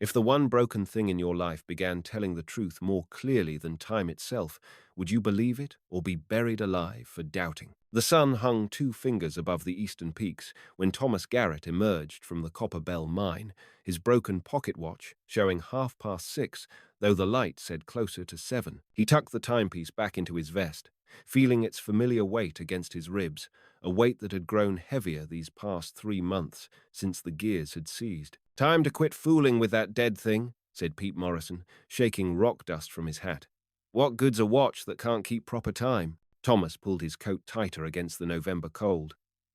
If the one broken thing in your life began telling the truth more clearly than time itself, would you believe it or be buried alive for doubting? The sun hung 2 fingers above the eastern peaks when Thomas Garrett emerged from the Copper Bell mine, his broken pocket watch showing 6:30, though the light said closer to 7. He tucked the timepiece back into his vest, feeling its familiar weight against his ribs, a weight that had grown heavier these past 3 months since the gears had seized. "Time to quit fooling with that dead thing," said Pete Morrison, shaking rock dust from his hat. "What good's a watch that can't keep proper time?" Thomas pulled his coat tighter against the November cold.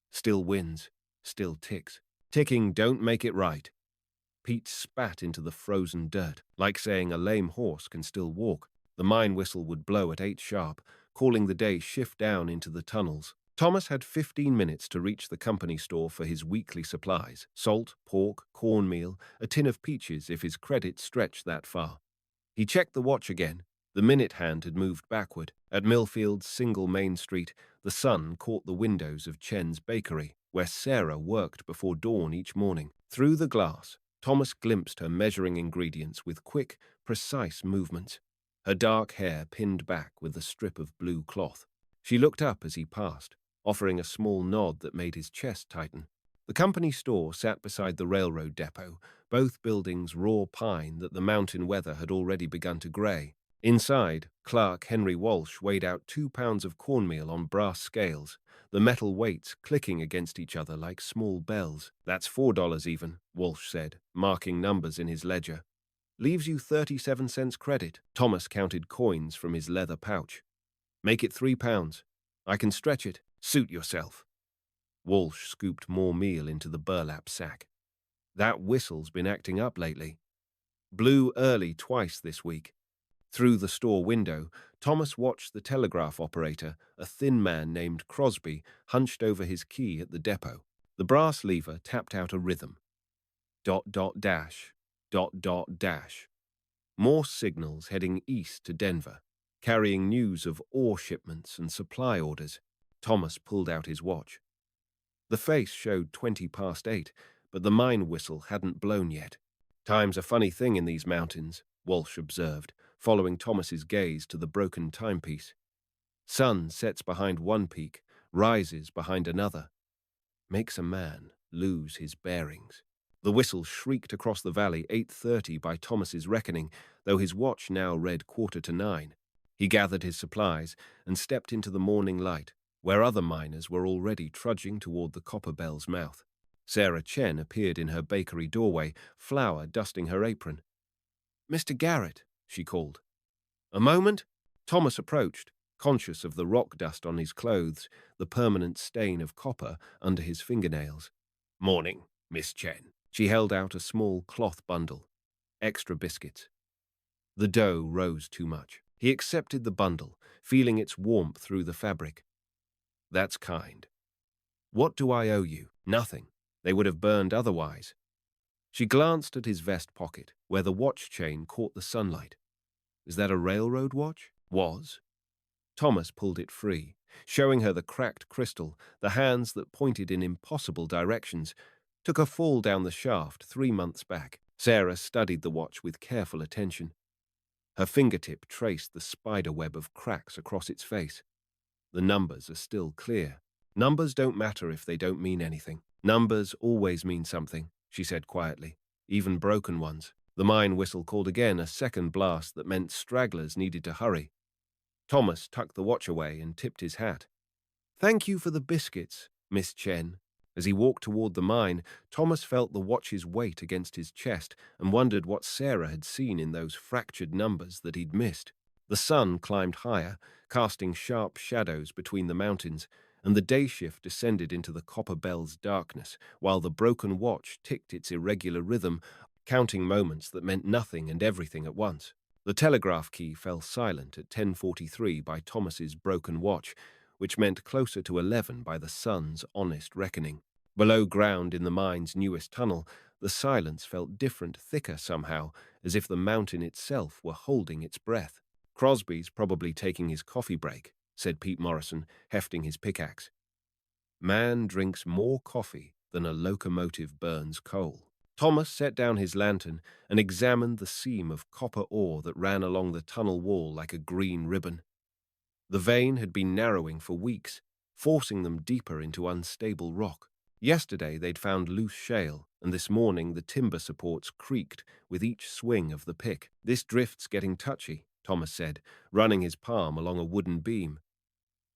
"Still wins, still ticks. Ticking don't make it right." Pete spat into the frozen dirt, like saying a lame horse can still walk. The mine whistle would blow at 8 sharp, calling the day shift down into the tunnels. Thomas had 15 minutes to reach the company store for his weekly supplies: salt, pork, cornmeal, a tin of peaches if his credit stretched that far. He checked the watch again. The minute hand had moved backward. At Millfield's single main street, the sun caught the windows of Chen's bakery, where Sarah worked before dawn each morning. Through the glass, Thomas glimpsed her measuring ingredients with quick, precise movements, her dark hair pinned back with a strip of blue cloth. She looked up as he passed, offering a small nod that made his chest tighten. The company store sat beside the railroad depot, both buildings raw pine that the mountain weather had already begun to grey. Inside, clerk Henry Walsh weighed out 2 pounds of cornmeal on brass scales, the metal weights clicking against each other like small bells. "That's $4 even," Walsh said, marking numbers in his ledger. "Leaves you 37 cents credit." Thomas counted coins from his leather pouch. "Make it 3 pounds. I can stretch it. Suit yourself." Walsh scooped more meal into the burlap sack. "That whistle's been acting up lately. Blew early twice this week." Through the store window, Thomas watched the telegraph operator, a thin man named Crosby, hunched over his key at the depot. The brass lever tapped out a rhythm. Dot dot dash, dot dot dash. More signals heading east to Denver, carrying news of ore shipments and supply orders. Thomas pulled out his watch. The face showed 20 past 8, but the mine whistle hadn't blown yet. "Time's a funny thing in these mountains," Walsh observed, following Thomas's gaze to the broken timepiece. "Sun sets behind one peak, rises behind another. Makes a man lose his bearings." The whistle shrieked across the valley, 8:30 by Thomas's reckoning, though his watch now read 8:45. He gathered his supplies and stepped into the morning light, where other miners were already trudging toward the Copper Bell's mouth. Sarah Chen appeared in her bakery doorway, flour dusting her apron. "Mr. Garrett," she called. "A moment?" Thomas approached, conscious of the rock dust on his clothes, the permanent stain of copper under his fingernails. "Morning, Miss Chen." She held out a small cloth bundle. "Extra biscuits." The dough rose too much. He accepted the bundle, feeling its warmth through the fabric. "That's kind. What do I owe you?" "Nothing. They would have burned otherwise." She glanced at his vest pocket, where the watch chain caught the sunlight. "Is that a railroad watch?" "Was." Thomas pulled it free, showing her the cracked crystal, the hands that pointed in impossible directions. "Took a fall down the shaft 3 months back." Sarah studied the watch with careful attention. Her fingertip traced the spider web of cracks across its face. "The numbers are still clear." "Numbers don't matter if they don't mean anything." "Numbers always mean something," she said quietly, "even broken ones." The mine whistle called again, a second blast that meant stragglers needed to hurry. Thomas tucked the watch away and tipped his hat. "Thank you for the biscuits, Miss Chen." As he walked toward the mine, Thomas felt the watch's weight against his chest and wondered what Sarah had seen in those fractured numbers that he'd missed. The sun climbed higher, casting sharp shadows between the mountains, and the day shift descended into the Copper Bell's darkness, while the broken watch ticked its irregular rhythm, counting moments that meant nothing and everything at once. The telegraph key fell silent at 10:43 by Thomas's broken watch, which meant closer to 11 by the sun's honest reckoning. Below ground in the mine's newest tunnel, the silence felt different, thicker somehow, as if the mountain itself were holding its breath. "Crosby's probably taking his coffee break," said Pete Morrison, hefting his pickaxe. "Man drinks more coffee than a locomotive burns coal." Thomas set down his lantern and examined the seam of copper ore that ran along the tunnel wall like a green ribbon. The vein had been narrowing for weeks, forcing them deeper into unstable rock. Yesterday they'd found loose shale, and this morning the timber supports creaked with each swing of the pick. "This drift's getting touchy," Thomas said, running his palm along a wooden beam.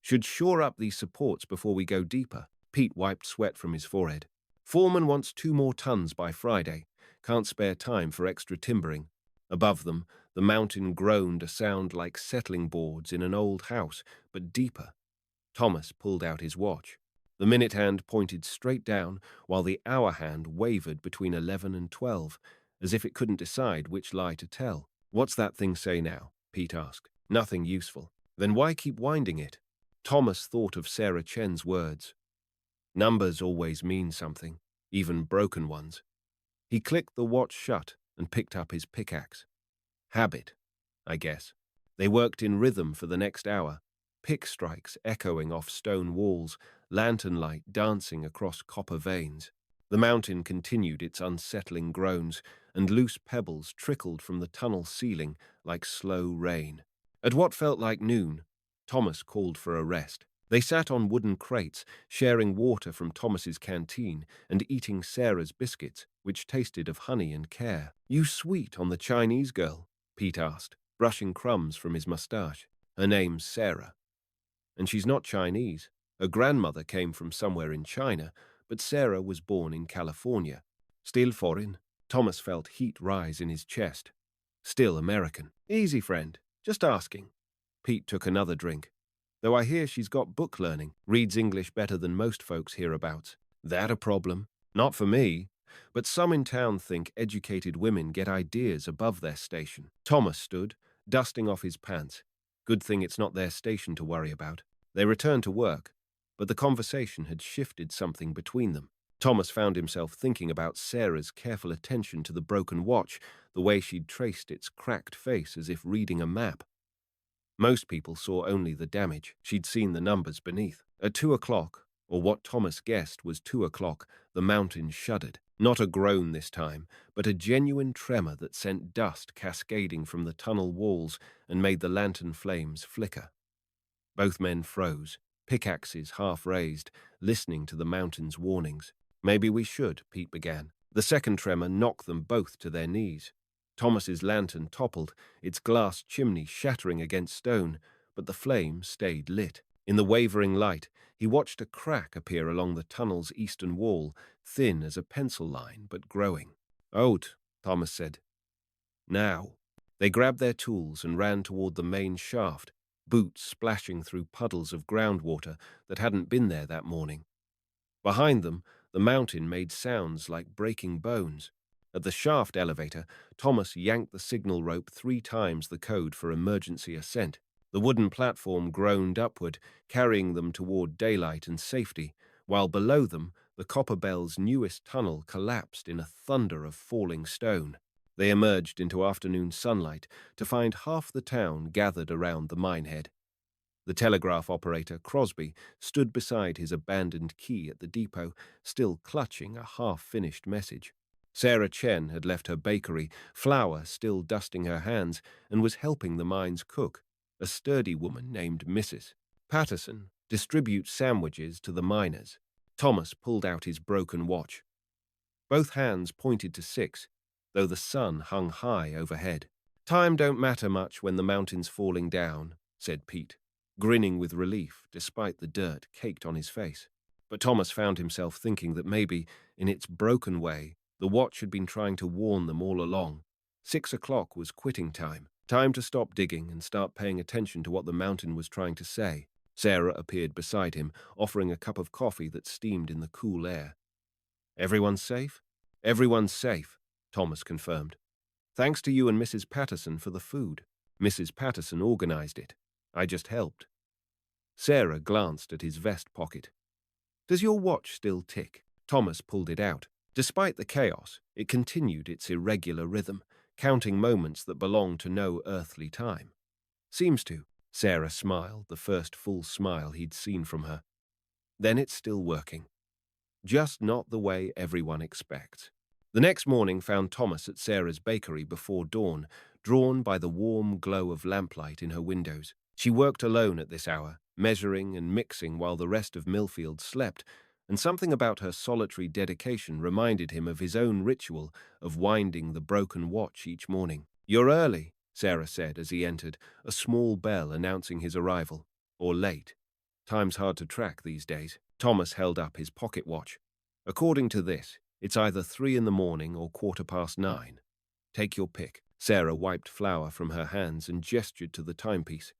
"Should shore up these supports before we go deeper." Pete wiped sweat from his forehead. "Foreman wants 2 more tons by Friday. Can't spare time for extra timbering." Above them, the mountain groaned a sound like settling boards in an old house, but deeper. Thomas pulled out his watch. The minute hand pointed straight down, while the hour hand wavered between 11 and 12, as if it couldn't decide which lie to tell. "What's that thing say now?" Pete asked. "Nothing useful." "Then why keep winding it?" Thomas thought of Sarah Chen's words. Numbers always mean something, even broken ones. He clicked the watch shut and picked up his pickaxe. Habit, I guess. They worked in rhythm for the next hour, pick strikes echoing off stone walls, lantern light dancing across copper veins. The mountain continued its unsettling groans, and loose pebbles trickled from the tunnel ceiling like slow rain. At what felt like noon, Thomas called for a rest. They sat on wooden crates, sharing water from Thomas's canteen and eating Sarah's biscuits, which tasted of honey and care. "You sweet on the Chinese girl?" Pete asked, brushing crumbs from his mustache. "Her name's Sarah. And she's not Chinese. Her grandmother came from somewhere in China, but Sarah was born in California. Still foreign." Thomas felt heat rise in his chest. "Still American." "Easy, friend. Just asking." Pete took another drink. "Though I hear she's got book learning, reads English better than most folks hereabouts." "That a problem?" "Not for me. But some in town think educated women get ideas above their station." Thomas stood, dusting off his pants. Good thing it's not their station to worry about. They returned to work, but the conversation had shifted something between them. Thomas found himself thinking about Sarah's careful attention to the broken watch, the way she'd traced its cracked face as if reading a map. Most people saw only the damage. She'd seen the numbers beneath. At 2 o'clock, or what Thomas guessed was 2 o'clock, the mountain shuddered. Not a groan this time, but a genuine tremor that sent dust cascading from the tunnel walls and made the lantern flames flicker. Both men froze, pickaxes half raised, listening to the mountain's warnings. "Maybe we should," Pete began. The second tremor knocked them both to their knees. Thomas's lantern toppled, its glass chimney shattering against stone, but the flame stayed lit. In the wavering light, he watched a crack appear along the tunnel's eastern wall, thin as a pencil line, but growing. "Out," Thomas said. "Now." They grabbed their tools and ran toward the main shaft, boots splashing through puddles of groundwater that hadn't been there that morning. Behind them, the mountain made sounds like breaking bones. At the shaft elevator, Thomas yanked the signal rope 3 times the code for emergency ascent. The wooden platform groaned upward, carrying them toward daylight and safety, while below them, the Copper Bell's newest tunnel collapsed in a thunder of falling stone. They emerged into afternoon sunlight to find half the town gathered around the minehead. The telegraph operator, Crosby, stood beside his abandoned key at the depot, still clutching a half-finished message. Sarah Chen had left her bakery, flour still dusting her hands, and was helping the mine's cook, a sturdy woman named Mrs. Patterson, distribute sandwiches to the miners. Thomas pulled out his broken watch. Both hands pointed to 6, though the sun hung high overhead. "Time don't matter much when the mountain's falling down," said Pete, grinning with relief despite the dirt caked on his face. But Thomas found himself thinking that maybe, in its broken way, the watch had been trying to warn them all along. 6 o'clock was quitting time. Time to stop digging and start paying attention to what the mountain was trying to say. Sarah appeared beside him, offering a cup of coffee that steamed in the cool air. "Everyone's safe?" "Everyone's safe," Thomas confirmed. "Thanks to you and Mrs. Patterson for the food. Mrs. Patterson organized it. I just helped." Sarah glanced at his vest pocket. "Does your watch still tick?" Thomas pulled it out. Despite the chaos, it continued its irregular rhythm, counting moments that belonged to no earthly time. "Seems to." Sarah smiled, the first full smile he'd seen from her. "Then it's still working. Just not the way everyone expects." The next morning found Thomas at Sarah's bakery before dawn, drawn by the warm glow of lamplight in her windows. She worked alone at this hour, measuring and mixing while the rest of Millfield slept, and something about her solitary dedication reminded him of his own ritual of winding the broken watch each morning. "You're early," Sarah said as he entered, a small bell announcing his arrival. "Or late. Time's hard to track these days." Thomas held up his pocket watch. "According to this, it's either 3 in the morning or 9:15. Take your pick." Sarah wiped flour from her hands and gestured to the timepiece.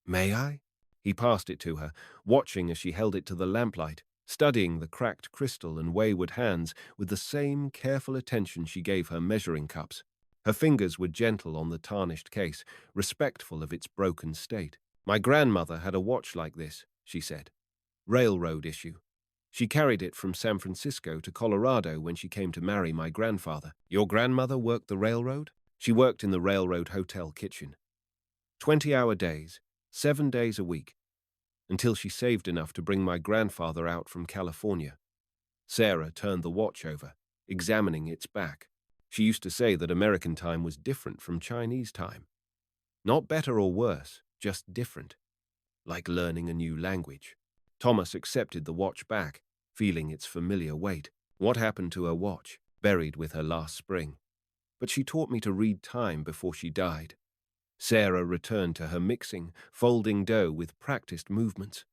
"May I?" He passed it to her, watching as she held it to the lamplight, studying the cracked crystal and wayward hands with the same careful attention she gave her measuring cups. Her fingers were gentle on the tarnished case, respectful of its broken state. "My grandmother had a watch like this," she said. "Railroad issue. She carried it from San Francisco to Colorado when she came to marry my grandfather." "Your grandmother worked the railroad?" "She worked in the railroad hotel kitchen. 20-hour days, 7 days a week, until she saved enough to bring my grandfather out from California." Sarah turned the watch over, examining its back. She used to say that American time was different from Chinese time. Not better or worse, just different. Like learning a new language. Thomas accepted the watch back, feeling its familiar weight. What happened to her watch, buried with her last spring? "But she taught me to read time before she died." Sarah returned to her mixing, folding dough with practiced movements.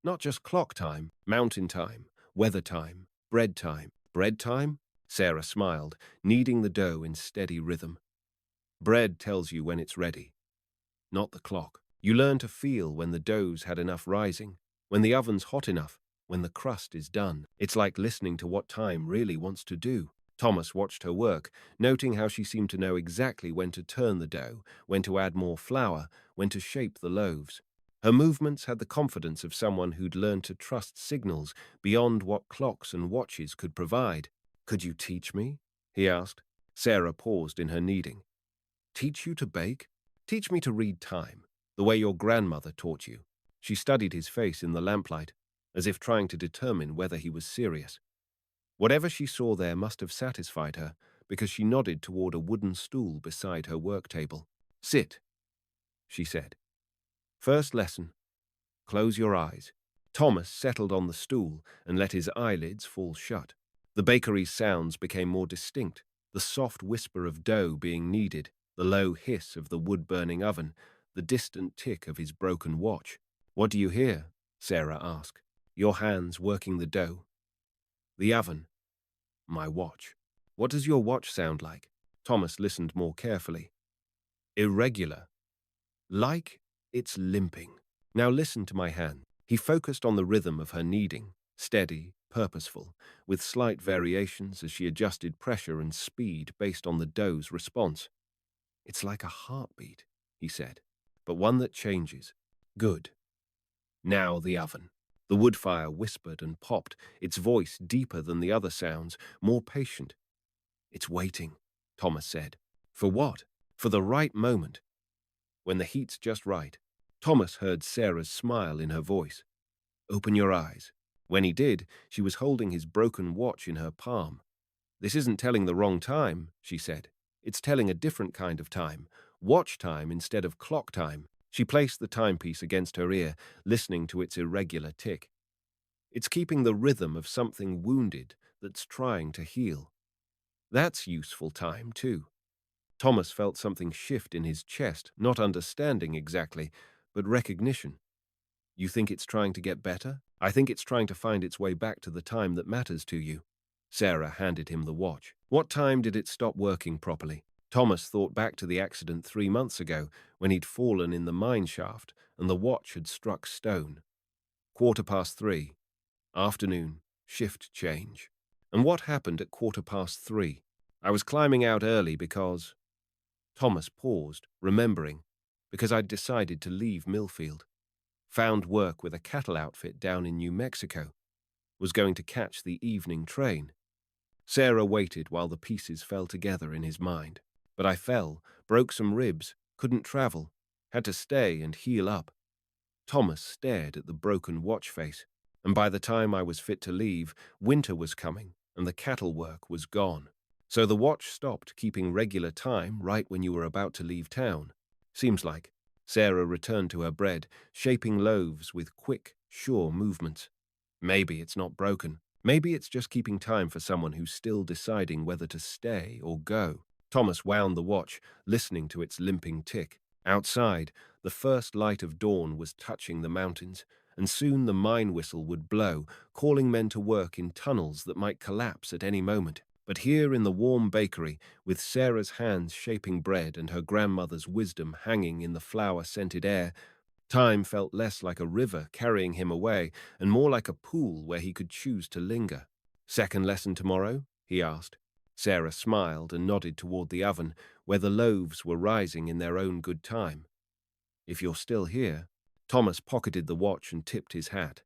"Not just clock time, mountain time, weather time, bread time." "Bread time?" Sarah smiled, kneading the dough in steady rhythm. "Bread tells you when it's ready, not the clock. You learn to feel when the dough's had enough rising, when the oven's hot enough, when the crust is done. It's like listening to what time really wants to do." Thomas watched her work, noting how she seemed to know exactly when to turn the dough, when to add more flour, when to shape the loaves. Her movements had the confidence of someone who'd learned to trust signals beyond what clocks and watches could provide. "Could you teach me?" he asked. Sarah paused in her kneading. "Teach you to bake? Teach me to read time, the way your grandmother taught you." She studied his face in the lamplight, as if trying to determine whether he was serious. Whatever she saw there must have satisfied her, because she nodded toward a wooden stool beside her work table. "Sit," she said. "First lesson. Close your eyes." Thomas settled on the stool and let his eyelids fall shut. The bakery's sounds became more distinct, the soft whisper of dough being kneaded, the low hiss of the wood-burning oven, the distant tick of his broken watch. "What do you hear?" Sarah asked. "Your hands working the dough." "The oven." "My watch." "What does your watch sound like?" Thomas listened more carefully. "Irregular. Like it's limping." "Now listen to my hand." He focused on the rhythm of her kneading, steady, purposeful, with slight variations as she adjusted pressure and speed based on the dough's response. "It's like a heartbeat," he said, "but one that changes." "Good. Now the oven." The wood fire whispered and popped, its voice deeper than the other sounds, more patient. "It's waiting," Thomas said. "For what?" "For the right moment. When the heat's just right." Thomas heard Sarah's smile in her voice. "Open your eyes." When he did, she was holding his broken watch in her palm. "This isn't telling the wrong time," she said. "It's telling a different kind of time. Watch time instead of clock time." She placed the timepiece against her ear, listening to its irregular tick. "It's keeping the rhythm of something wounded that's trying to heal." That's useful time, too. Thomas felt something shift in his chest, not understanding exactly, but recognition. "You think it's trying to get better?" "I think it's trying to find its way back to the time that matters to you." Sarah handed him the watch. "What time did it stop working properly?" Thomas thought back to the accident 3 months ago when he'd fallen in the mine shaft and the watch had struck stone. 3:15. Afternoon. Shift change. "And what happened at 3:15? "I was climbing out early because—" Thomas paused, remembering, "because I'd decided to leave Millfield. Found work with a cattle outfit down in New Mexico. Was going to catch the evening train." Sarah waited while the pieces fell together in his mind. "But I fell, broke some ribs, couldn't travel, had to stay and heal up." Thomas stared at the broken watch face, and by the time I was fit to leave, winter was coming and the cattle work was gone. So the watch stopped keeping regular time right when you were about to leave town. Seems like. Sarah returned to her bread, shaping loaves with quick, sure movements. Maybe it's not broken. Maybe it's just keeping time for someone who's still deciding whether to stay or go. Thomas wound the watch, listening to its limping tick. Outside, the first light of dawn was touching the mountains, and soon the mine whistle would blow, calling men to work in tunnels that might collapse at any moment. But here in the warm bakery, with Sarah's hands shaping bread and her grandmother's wisdom hanging in the flower-scented air, time felt less like a river carrying him away and more like a pool where he could choose to linger. "Second lesson tomorrow?" he asked. Sarah smiled and nodded toward the oven, where the loaves were rising in their own good time. "If you're still here." Thomas pocketed the watch and tipped his hat.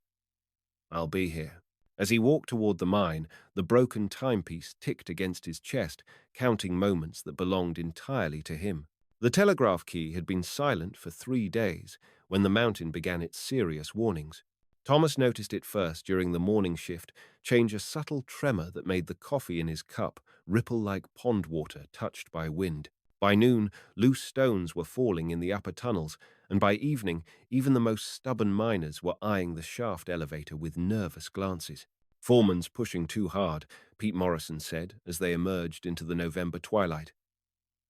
"I'll be here." As he walked toward the mine, the broken timepiece ticked against his chest, counting moments that belonged entirely to him. The telegraph key had been silent for 3 days when the mountain began its serious warnings. Thomas noticed it first during the morning shift, change a subtle tremor that made the coffee in his cup ripple like pond water touched by wind. By noon, loose stones were falling in the upper tunnels, and by evening, even the most stubborn miners were eyeing the shaft elevator with nervous glances. "Foreman's pushing too hard," Pete Morrison said as they emerged into the November twilight.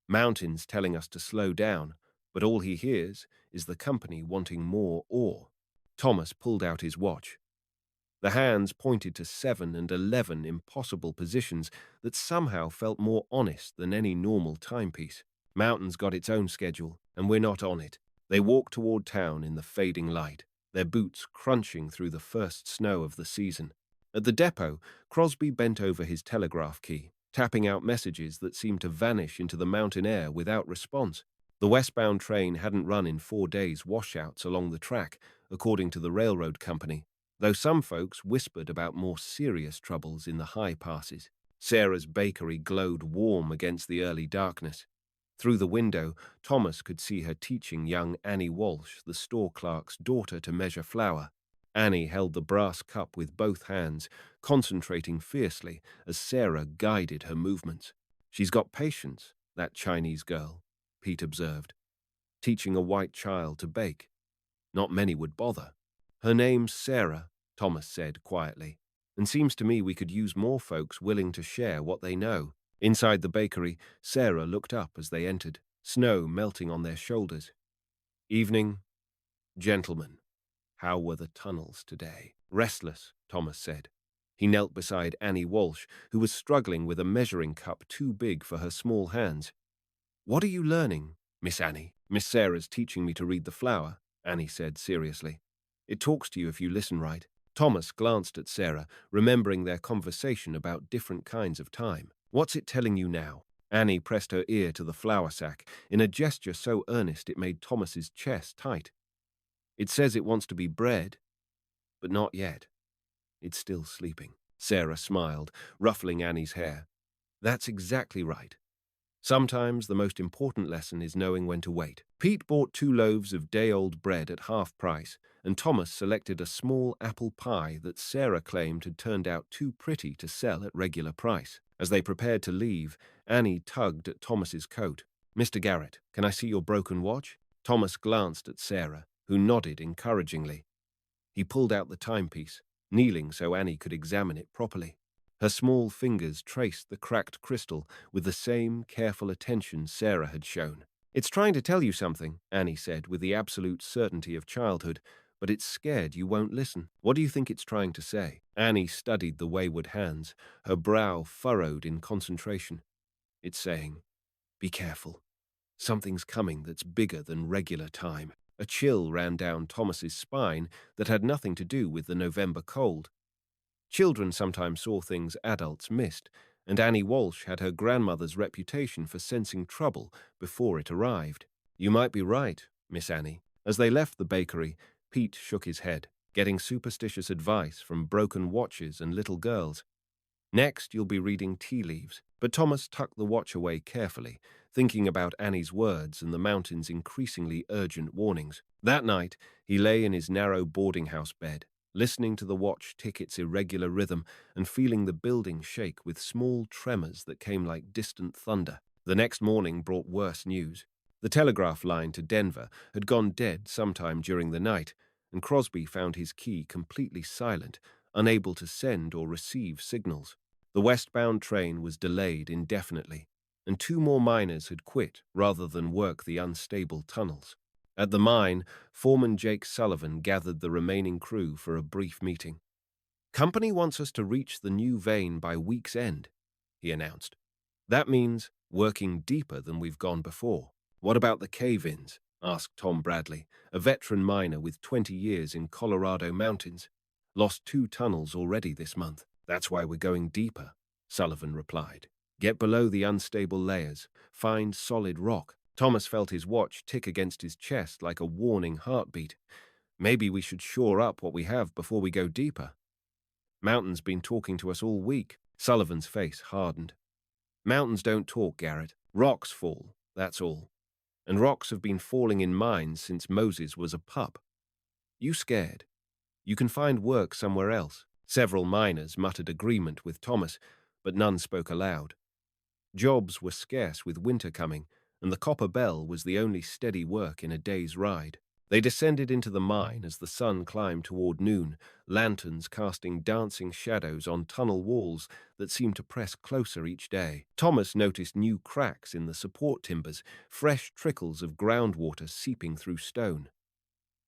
"Mountains telling us to slow down, but all he hears is the company wanting more ore." Thomas pulled out his watch. The hands pointed to 7 and 11 impossible positions that somehow felt more honest than any normal timepiece. "Mountain's got its own schedule, and we're not on it." They walked toward town in the fading light, their boots crunching through the first snow of the season. At the depot, Crosby bent over his telegraph key, tapping out messages that seemed to vanish into the mountain air without response. The westbound train hadn't run in 4 days' washouts along the track, according to the railroad company, though some folks whispered about more serious troubles in the high passes. Sarah's bakery glowed warm against the early darkness. Through the window, Thomas could see her teaching young Annie Walsh, the store clerk's daughter, to measure flour. Annie held the brass cup with both hands, concentrating fiercely as Sarah guided her movements. "She's got patience, that Chinese girl," Pete observed. "Teaching a white child to bake. Not many would bother." "Her name's Sarah," Thomas said quietly, "and seems to me we could use more folks willing to share what they know." Inside the bakery, Sarah looked up as they entered, snow melting on their shoulders. "Evening, gentlemen. How were the tunnels today?" "Restless," Thomas said. He knelt beside Annie Walsh, who was struggling with a measuring cup too big for her small hands. "What are you learning, Miss Annie?" "Miss Sarah's teaching me to read the flower," Annie said seriously. "It talks to you if you listen right." Thomas glanced at Sarah, remembering their conversation about different kinds of time. "What's it telling you now?" Annie pressed her ear to the flour sack in a gesture so earnest it made Thomas's chest tight. "It says it wants to be bred, but not yet. It's still sleeping." Sarah smiled, ruffling Annie's hair. "That's exactly right. Sometimes the most important lesson is knowing when to wait." Pete bought 2 loaves of day-old bread at half price, and Thomas selected a small apple pie that Sarah claimed had turned out too pretty to sell at regular price. As they prepared to leave, Annie tugged at Thomas's coat. "Mr. Garrett, can I see your broken watch?" Thomas glanced at Sarah, who nodded encouragingly. He pulled out the timepiece, kneeling so Annie could examine it properly. Her small fingers traced the cracked crystal with the same careful attention Sarah had shown. "It's trying to tell you something," Annie said with the absolute certainty of childhood, "but it's scared you won't listen. What do you think it's trying to say?" Annie studied the wayward hands, her brow furrowed in concentration. "It's saying, be careful. Something's coming that's bigger than regular time." A chill ran down Thomas's spine that had nothing to do with the November cold. Children sometimes saw things adults missed, and Annie Walsh had her grandmother's reputation for sensing trouble before it arrived. "You might be right, Miss Annie." As they left the bakery, Pete shook his head, getting superstitious advice from broken watches and little girls. "Next, you'll be reading tea leaves." But Thomas tucked the watch away carefully, thinking about Annie's words and the mountain's increasingly urgent warnings. That night, he lay in his narrow boarding house bed, listening to the watch tick its irregular rhythm and feeling the building shake with small tremors that came like distant thunder. The next morning brought worse news. The telegraph line to Denver had gone dead sometime during the night, and Crosby found his key completely silent, unable to send or receive signals. The westbound train was delayed indefinitely, and two more miners had quit rather than work the unstable tunnels. At the mine, Foreman Jake Sullivan gathered the remaining crew for a brief meeting. "Company wants us to reach the new vein by week's end," he announced. "That means working deeper than we've gone before." "What about the cave-ins?" asked Tom Bradley, a veteran miner with 20 years in Colorado mountains. "Lost 2 tunnels already this month." "That's why we're going deeper," Sullivan replied. "Get below the unstable layers, find solid rock." Thomas felt his watch tick against his chest like a warning heartbeat. "Maybe we should shore up what we have before we go deeper." "Mountain's been talking to us all week." Sullivan's face hardened. "Mountains don't talk, Garrett. Rocks fall, that's all. And rocks have been falling in mines since Moses was a pup. You scared? You can find work somewhere else." Several miners muttered agreement with Thomas, but none spoke aloud. Jobs were scarce with winter coming, and the Copper Bell was the only steady work in a day's ride. They descended into the mine as the sun climbed toward noon, lanterns casting dancing shadows on tunnel walls that seemed to press closer each day. Thomas noticed new cracks in the support timbers, fresh trickles of groundwater seeping through stone.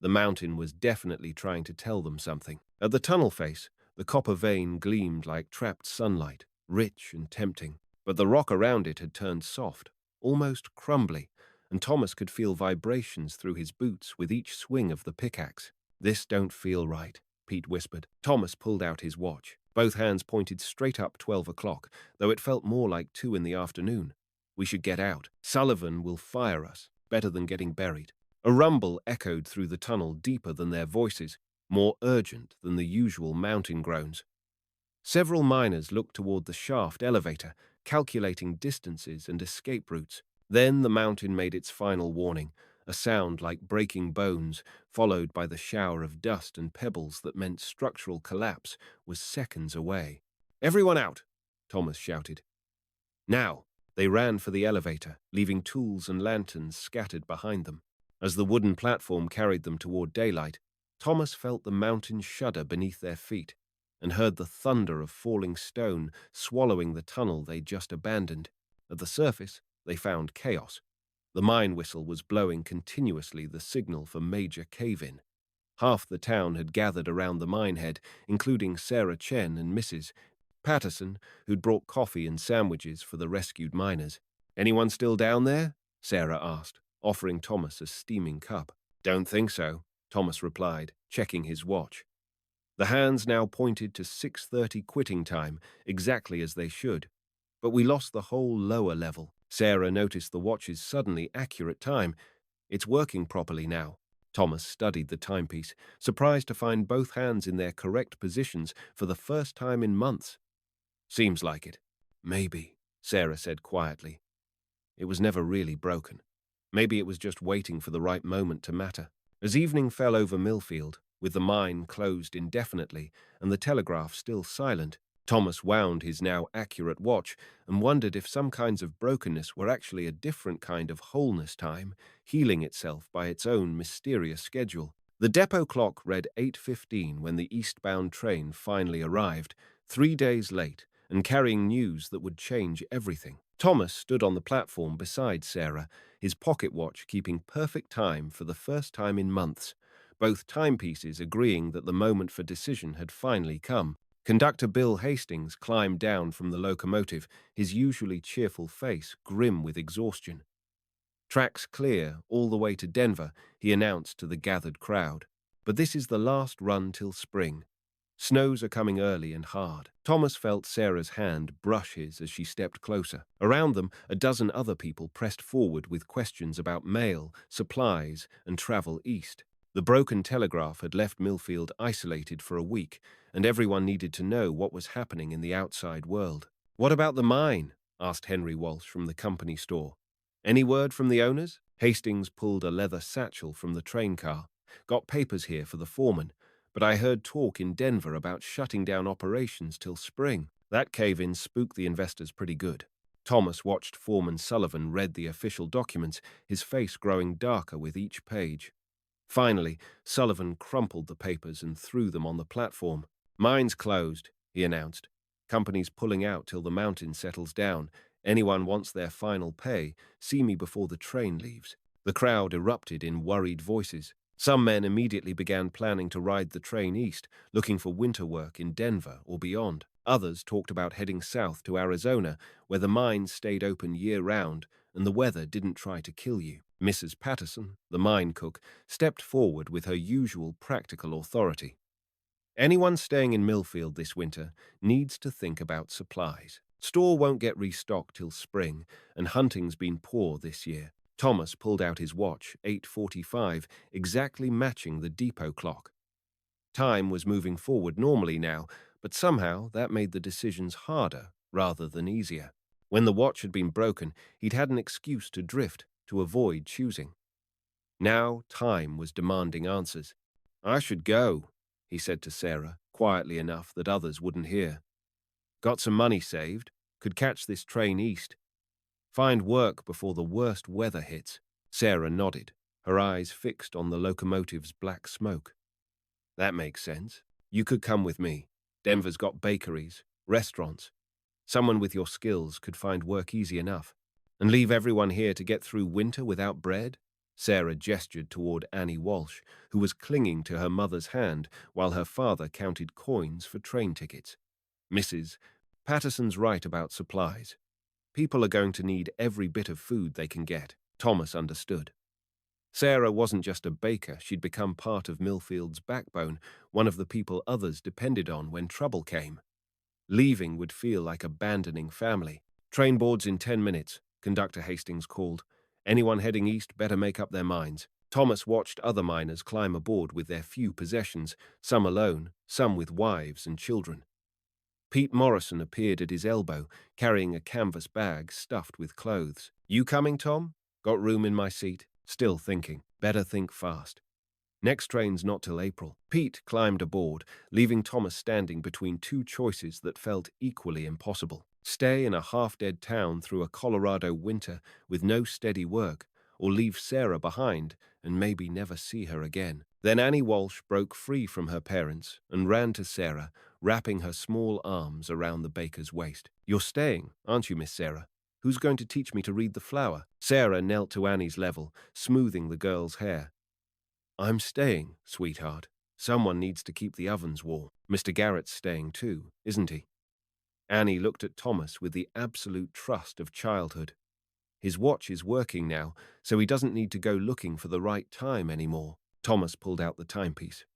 The mountain was definitely trying to tell them something. At the tunnel face, the copper vein gleamed like trapped sunlight, rich and tempting. But the rock around it had turned soft, almost crumbly, and Thomas could feel vibrations through his boots with each swing of the pickaxe. "This don't feel right," Pete whispered. Thomas pulled out his watch. Both hands pointed straight up 12 o'clock, though it felt more like 2 in the afternoon. "We should get out. Sullivan will fire us, better than getting buried." A rumble echoed through the tunnel deeper than their voices, more urgent than the usual mountain groans. Several miners looked toward the shaft elevator, calculating distances and escape routes. Then the mountain made its final warning, a sound like breaking bones, followed by the shower of dust and pebbles that meant structural collapse was seconds away. "Everyone out!" Thomas shouted. "Now!" They ran for the elevator, leaving tools and lanterns scattered behind them. As the wooden platform carried them toward daylight, Thomas felt the mountain shudder beneath their feet and heard the thunder of falling stone swallowing the tunnel they'd just abandoned. At the surface, they found chaos. The mine whistle was blowing continuously, the signal for major cave-in. Half the town had gathered around the mine head, including Sarah Chen and Mrs. Patterson, who'd brought coffee and sandwiches for the rescued miners. "Anyone still down there?" Sarah asked, offering Thomas a steaming cup. "Don't think so," Thomas replied, checking his watch. The hands now pointed to 6:30 quitting time, exactly as they should. "But we lost the whole lower level." Sarah noticed the watch's suddenly accurate time. "It's working properly now." Thomas studied the timepiece, surprised to find both hands in their correct positions for the first time in months. "Seems like it." "Maybe," Sarah said quietly. "It was never really broken. Maybe it was just waiting for the right moment to matter." As evening fell over Millfield, with the mine closed indefinitely and the telegraph still silent, Thomas wound his now accurate watch and wondered if some kinds of brokenness were actually a different kind of wholeness time, healing itself by its own mysterious schedule. The depot clock read 8:15 when the eastbound train finally arrived, 3 days late, and carrying news that would change everything. Thomas stood on the platform beside Sarah, his pocket watch keeping perfect time for the first time in months, both timepieces agreeing that the moment for decision had finally come. Conductor Bill Hastings climbed down from the locomotive, his usually cheerful face grim with exhaustion. "Tracks clear all the way to Denver," he announced to the gathered crowd. "But this is the last run till spring. Snows are coming early and hard." Thomas felt Sarah's hand brush his as she stepped closer. Around them, a dozen other people pressed forward with questions about mail, supplies, and travel east. The broken telegraph had left Millfield isolated for a week, and everyone needed to know what was happening in the outside world. "What about the mine?" asked Henry Walsh from the company store. "Any word from the owners?" Hastings pulled a leather satchel from the train car. "Got papers here for the foreman, but I heard talk in Denver about shutting down operations till spring. That cave-in spooked the investors pretty good. Thomas watched Foreman Sullivan read the official documents, his face growing darker with each page. Finally, Sullivan crumpled the papers and threw them on the platform. "Mine's closed," he announced. "Company's pulling out till the mountain settles down. Anyone wants their final pay, see me before the train leaves." The crowd erupted in worried voices. Some men immediately began planning to ride the train east, looking for winter work in Denver or beyond. Others talked about heading south to Arizona, where the mines stayed open year-round and the weather didn't try to kill you. Mrs. Patterson, the mine cook, stepped forward with her usual practical authority. "Anyone staying in Millfield this winter needs to think about supplies. Store won't get restocked till spring, and hunting's been poor this year." Thomas pulled out his watch, 8:45, exactly matching the depot clock. Time was moving forward normally now, but somehow that made the decisions harder rather than easier. When the watch had been broken, he'd had an excuse to drift, to avoid choosing. Now time was demanding answers. "I should go," he said to Sarah, quietly enough that others wouldn't hear. "Got some money saved, could catch this train east. Find work before the worst weather hits." Sarah nodded, her eyes fixed on the locomotive's black smoke. "That makes sense. You could come with me. Denver's got bakeries, restaurants. Someone with your skills could find work easy enough. And leave everyone here to get through winter without bread?" Sarah gestured toward Annie Walsh, who was clinging to her mother's hand while her father counted coins for train tickets. "Mrs. Patterson's right about supplies. People are going to need every bit of food they can get." Thomas understood. Sarah wasn't just a baker, she'd become part of Millfield's backbone, one of the people others depended on when trouble came. Leaving would feel like abandoning family. "Train boards in 10 minutes, Conductor Hastings called. "Anyone heading east better make up their minds." Thomas watched other miners climb aboard with their few possessions, some alone, some with wives and children. Pete Morrison appeared at his elbow, carrying a canvas bag stuffed with clothes. "You coming, Tom?" "Got room in my seat." Still thinking. "Better think fast. Next train's not till April." Pete climbed aboard, leaving Thomas standing between two choices that felt equally impossible. Stay in a half-dead town through a Colorado winter with no steady work, or leave Sarah behind and maybe never see her again. Then Annie Walsh broke free from her parents and ran to Sarah, wrapping her small arms around the baker's waist. "You're staying, aren't you, Miss Sarah? Who's going to teach me to read the flour?" Sarah knelt to Annie's level, smoothing the girl's hair. "I'm staying, sweetheart. Someone needs to keep the ovens warm. Mr. Garrett's staying too, isn't he?" Annie looked at Thomas with the absolute trust of childhood. His watch is working now, so he doesn't need to go looking for the right time anymore. Thomas pulled out the timepiece.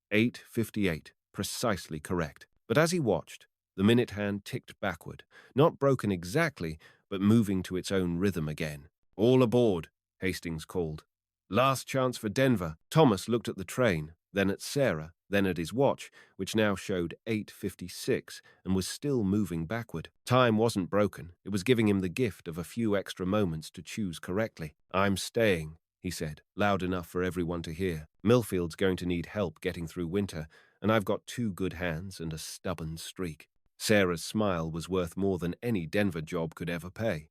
8:58, precisely correct. But as he watched, the minute hand ticked backward, not broken exactly, but moving to its own rhythm again. "All aboard," Hastings called. "Last chance for Denver." Thomas looked at the train, then at Sarah, then at his watch, which now showed 8:56 and was still moving backward. Time wasn't broken. It was giving him the gift of a few extra moments to choose correctly. "I'm staying," he said, loud enough for everyone to hear. "Millfield's going to need help getting through winter, and I've got 2 good hands and a stubborn streak." Sarah's smile was worth more than any Denver job could ever pay.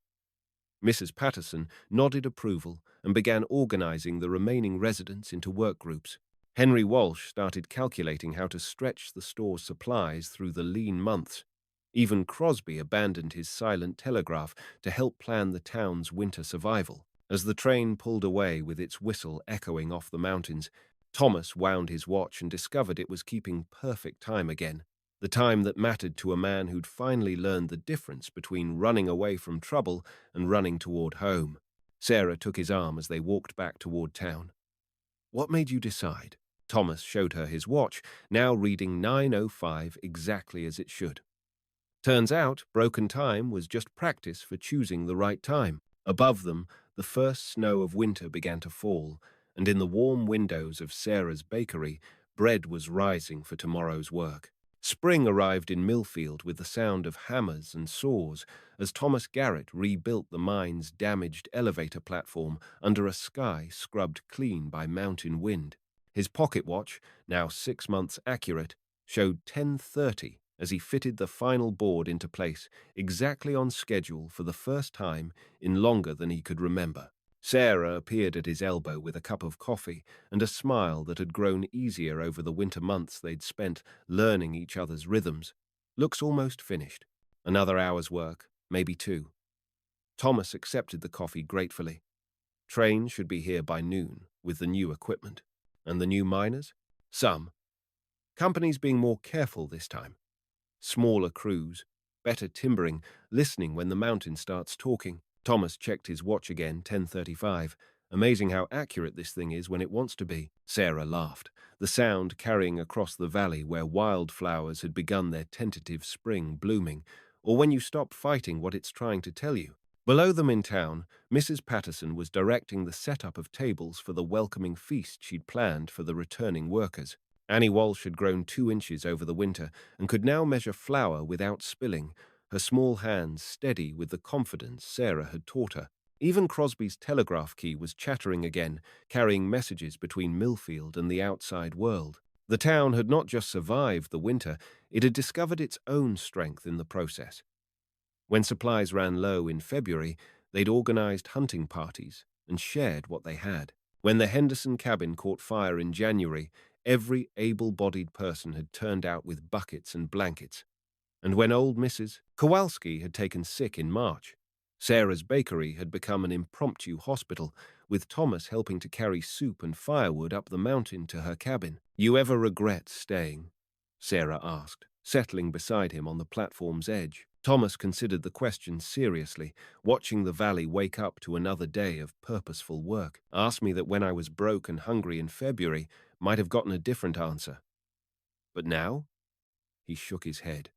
Mrs. Patterson nodded approval and began organizing the remaining residents into work groups. Henry Walsh started calculating how to stretch the store's supplies through the lean months. Even Crosby abandoned his silent telegraph to help plan the town's winter survival. As the train pulled away with its whistle echoing off the mountains, Thomas wound his watch and discovered it was keeping perfect time again. The time that mattered to a man who'd finally learned the difference between running away from trouble and running toward home. Sarah took his arm as they walked back toward town. "What made you decide?" Thomas showed her his watch, now reading 9:05 exactly as it should. Turns out, broken time was just practice for choosing the right time. Above them, the first snow of winter began to fall, and in the warm windows of Sarah's bakery, bread was rising for tomorrow's work. Spring arrived in Millfield with the sound of hammers and saws as Thomas Garrett rebuilt the mine's damaged elevator platform under a sky scrubbed clean by mountain wind. His pocket watch, now 6 months accurate, showed 10:30 as he fitted the final board into place, exactly on schedule for the first time in longer than he could remember. Sarah appeared at his elbow with a cup of coffee and a smile that had grown easier over the winter months they'd spent learning each other's rhythms. Looks almost finished. Another hour's work, maybe two. Thomas accepted the coffee gratefully. Train should be here by noon with the new equipment. And the new miners? Some. Companies being more careful this time. Smaller crews, better timbering, listening when the mountain starts talking. Thomas checked his watch again, 10:35. Amazing how accurate this thing is when it wants to be. Sarah laughed, the sound carrying across the valley where wildflowers had begun their tentative spring blooming, or when you stop fighting what it's trying to tell you. Below them in town, Mrs. Patterson was directing the setup of tables for the welcoming feast she'd planned for the returning workers. Annie Walsh had grown 2 inches over the winter and could now measure flour without spilling, her small hands steady with the confidence Sarah had taught her. Even Crosby's telegraph key was chattering again, carrying messages between Millfield and the outside world. The town had not just survived the winter, it had discovered its own strength in the process. When supplies ran low in February, they'd organized hunting parties and shared what they had. When the Henderson cabin caught fire in January, every able-bodied person had turned out with buckets and blankets. And when old Mrs. Kowalski had taken sick in March, Sarah's bakery had become an impromptu hospital, with Thomas helping to carry soup and firewood up the mountain to her cabin. "You ever regret staying?" Sarah asked, settling beside him on the platform's edge. Thomas considered the question seriously, watching the valley wake up to another day of purposeful work. Asked me that when I was broke and hungry in February, might have gotten a different answer. But now? He shook his head.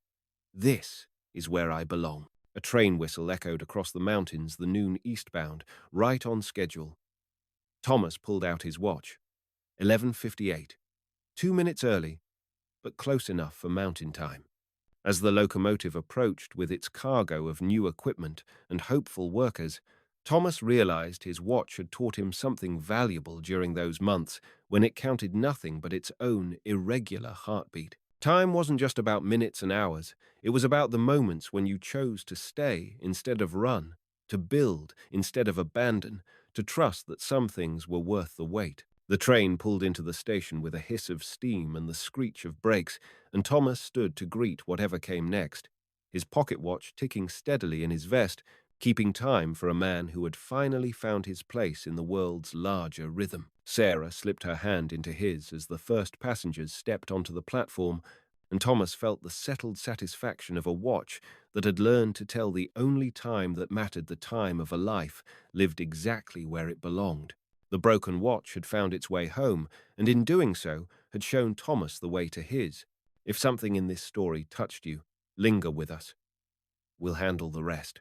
This is where I belong. A train whistle echoed across the mountains, the noon eastbound, right on schedule. Thomas pulled out his watch. 11:58. 2 minutes early, but close enough for mountain time. As the locomotive approached with its cargo of new equipment and hopeful workers, Thomas realized his watch had taught him something valuable during those months when it counted nothing but its own irregular heartbeat. Time wasn't just about minutes and hours, it was about the moments when you chose to stay instead of run, to build instead of abandon, to trust that some things were worth the wait. The train pulled into the station with a hiss of steam and the screech of brakes, and Thomas stood to greet whatever came next, his pocket watch ticking steadily in his vest, keeping time for a man who had finally found his place in the world's larger rhythm. Sarah slipped her hand into his as the first passengers stepped onto the platform, and Thomas felt the settled satisfaction of a watch that had learned to tell the only time that mattered, the time of a life lived exactly where it belonged. The broken watch had found its way home, and in doing so had shown Thomas the way to his. If something in this story touched you, linger with us. We'll handle the rest.